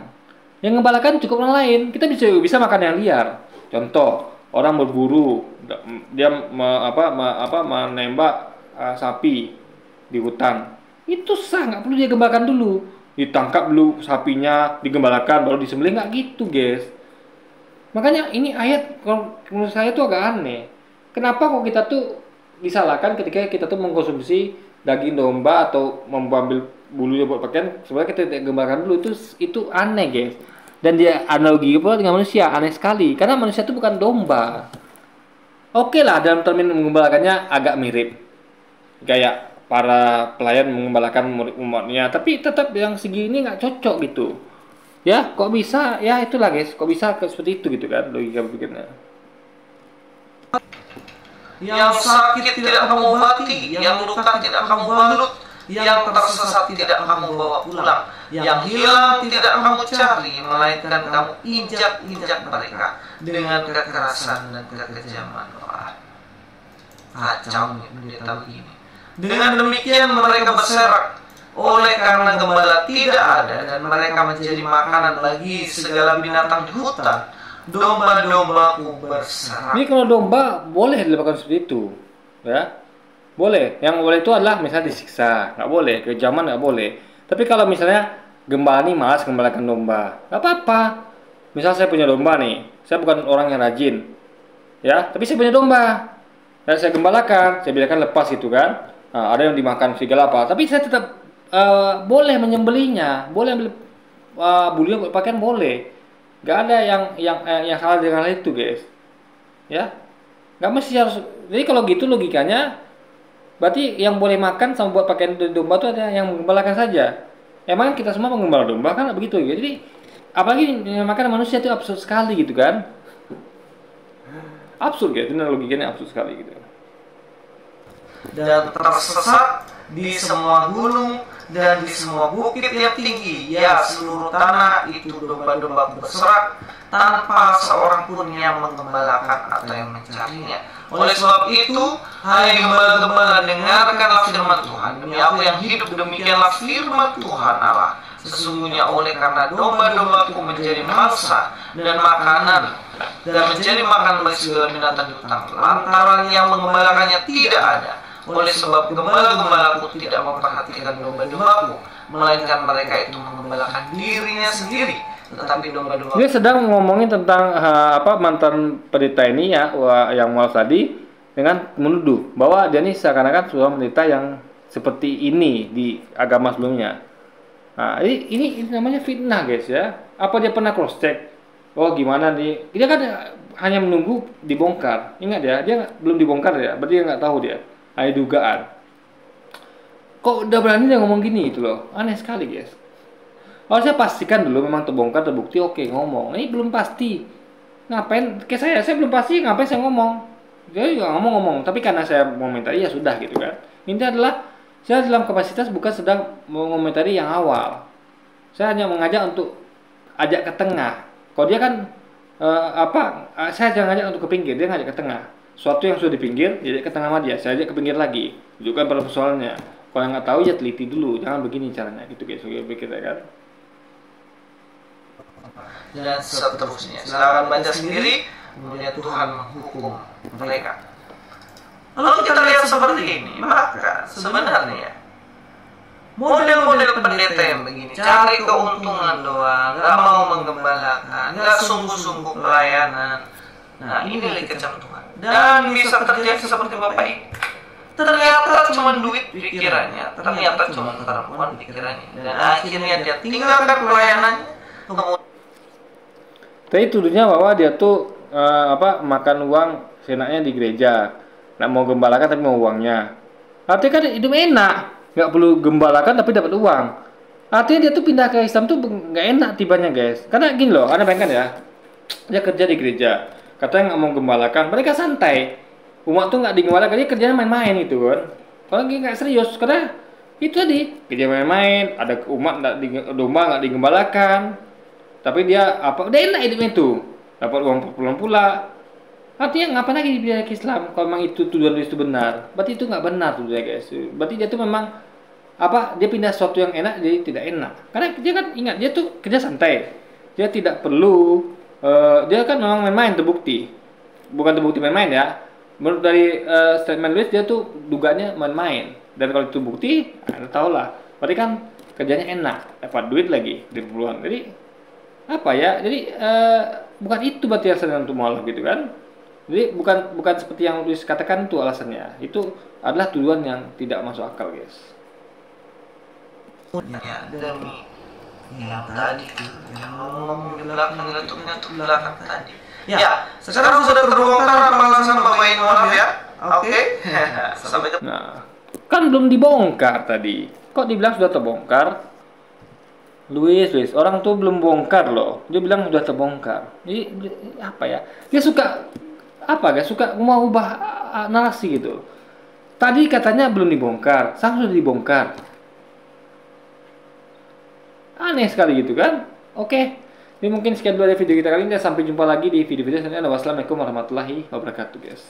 Yang menggembalakan cukup orang lain. Kita bisa makan yang liar. Contoh, orang berburu, dia menembak sapi di hutan. Itu sah, nggak perlu dia gembalakan dulu. Ditangkap dulu sapinya, digembalakan, baru disembelih, nggak gitu guys. Makanya ini ayat kalau menurut saya tuh agak aneh. Kenapa kok kita tuh disalahkan ketika kita tuh mengkonsumsi daging domba atau mengambil bulunya buat pakaian, sebenarnya kita tidak gembalakan dulu, itu aneh guys. Dan dia analogi pula dengan manusia, aneh sekali karena manusia itu bukan domba. Oke lah, dalam termin menggembalakannya agak mirip kayak para pelayan menggembalakan umatnya, tapi tetap yang segini nggak cocok gitu ya. Kok bisa ya, itulah guys, kok bisa seperti itu gitu kan logika berpikirnya. Yang sakit tidak kamu obati, yang luka tidak kamu balut, yang tersesat tidak kamu bawa pulang, yang hilang tidak kamu cari, melainkan kamu injak-injak mereka dengan kekerasan dan kekejaman. Wah, kacau nih pendeta begini. Dengan demikian mereka berserak oleh karena gembala tidak ada, dan mereka menjadi makanan bagi segala binatang di hutan. Domba-dombaku berserak. Ini kalau domba boleh dilakukan seperti itu, ya boleh. Yang boleh itu adalah misalnya disiksa, nggak boleh kejaman, nggak boleh. Tapi kalau misalnya gembala nih malas gembalakan domba, nggak apa-apa. Misal saya punya domba nih, saya bukan orang yang rajin, ya, tapi saya punya domba dan saya gembalakan, saya biarkan lepas gitu kan. Nah, ada yang dimakan segala apa, tapi saya tetap boleh menyembelihnya, boleh ambil bulunya buat pakaian, boleh. Gak ada yang salah dengan hal itu guys, ya nggak mesti harus. Jadi kalau gitu logikanya berarti yang boleh makan sama buat pakaian dari domba itu ada yang menggembalakan saja. Emang kita semua menggembala domba kan begitu ya. Jadi apalagi yang makan manusia itu absurd sekali gitu kan, absurd ya, itu logikanya absurd sekali gitu. Dan tersesat di semua gunung dan di semua bukit yang tinggi, ya seluruh tanah itu domba-domba berserak, tanpa seorang pun yang menggembalakan atau yang mencarinya. Oleh sebab itu, hai gembala-gembala, dengarkanlah firman Tuhan. Demi aku yang hidup, demikianlah firman Tuhan Allah. Sesungguhnya oleh karena domba-dombaku menjadi mangsa dan makanan, dan menjadi makanan bagi segala binatang di hutan, lantaran yang menggembalakannya tidak ada. Oleh sebab gembala-gembalaku tidak memperhatikan domba-dombaku, melainkan mereka itu menggembalakan dirinya sendiri. Tetapi domba-domba, dia sedang ngomongin tentang mantan pendeta ini ya, yang maaf tadi, dengan menuduh bahwa dia ini seakan-akan seorang pendeta yang seperti ini di agama sebelumnya. Nah, ini namanya fitnah guys ya. Apa dia pernah cross check? Oh gimana nih? Dia kan hanya menunggu dibongkar. Ingat ya, dia belum dibongkar ya. Berarti dia nggak tahu dia. Ada dugaan. Kok udah berani dia ngomong gini itu loh? Aneh sekali guys. Harusnya pastikan dulu memang terbongkar terbukti oke ngomong. Ini belum pasti. Ngapain? Kayak saya belum pasti ngapain saya ngomong. Saya juga ngomong-ngomong. Tapi karena saya mengomentari ya sudah gitu kan. Ini adalah saya dalam kapasitas bukan sedang mengomentari yang awal. Saya hanya mengajak untuk ajak ke tengah. Kalau dia kan saya jangan ngajak untuk ke pinggir, dia ngajak ke tengah. Suatu yang sudah di pinggir, dia ajak ke tengah sama dia. Saya ajak ke pinggir lagi. Tunjukkan pada persoalannya. Kalau yang nggak tahu ya teliti dulu. Jangan begini caranya gitu guys. Oke, kita kan. Dan seterusnya. Silakan baca sendiri. Kemudian Tuhan hukum mereka. Lalu kita lihat seperti ini, maka sebenarnya model-model pendeta yang begini cari keuntungan doang, nggak mau menggembalakan, nggak sungguh-sungguh pelayanan. Nah, ini nilai kejam Tuhan. Dan bisa terjadi seperti Bapak ini. Ternyata cuma duit pikirannya, ternyata cuma perempuan pikirannya, dan akhirnya dia tinggalkan pelayanannya. Tadi tuduhnya bahwa dia tuh makan uang senaknya di gereja. Nggak mau gembalakan tapi mau uangnya. Artinya kan hidup enak, nggak perlu gembalakan tapi dapat uang. Artinya dia tuh pindah ke Islam tuh nggak enak tibanya guys. Karena gini loh, Anda bayangkan ya, dia kerja di gereja, katanya nggak mau gembalakan, mereka santai. Umat tuh nggak digembalakan, dia kerjanya main-main gitu kan. Kalau nggak serius, karena itu tadi kerja main-main, ada umat domba nggak digembalakan, tapi dia udah enak hidupnya tuh, dapat uang per bulan pula. Artinya ngapain lagi dipilih ke Islam? Kalau memang itu tujuan itu benar, berarti itu nggak benar tuh guys. Berarti dia tuh memang dia pindah sesuatu yang enak jadi tidak enak. Karena dia kan ingat dia tuh kerja santai, dia tidak perlu dia kan memang main-main terbukti, bukan terbukti main-main ya. Menurut dari statement Luis dia tuh dugaannya main-main. Dan kalau itu bukti, Anda tahu lah. Berarti kan kerjanya enak, dapat duit lagi di puluhan. Jadi apa ya? Jadi bukan itu berarti alasan untuk mualaf gitu kan? Jadi bukan seperti yang Luis katakan itu alasannya. Itu adalah tuduhan yang tidak masuk akal, guys. Ya, demi yang tadi yang ngomong di belakang belakang tadi. Ya, sekarang sudah terbongkar apa alasan Bapak ini mualaf ya? Oke. Sampai ketemu. Nah, kan belum dibongkar tadi. Kok dibilang sudah terbongkar? Luis, orang tuh belum bongkar loh. Dia bilang sudah terbongkar. Jadi apa ya? Dia suka suka mau ubah narasi gitu. Tadi katanya belum dibongkar, sekarang sudah dibongkar. Aneh sekali gitu kan? Oke. Ini mungkin sekian dulu dari video kita kali ini. Sampai jumpa lagi di video-video selanjutnya. Wassalamualaikum warahmatullahi wabarakatuh guys.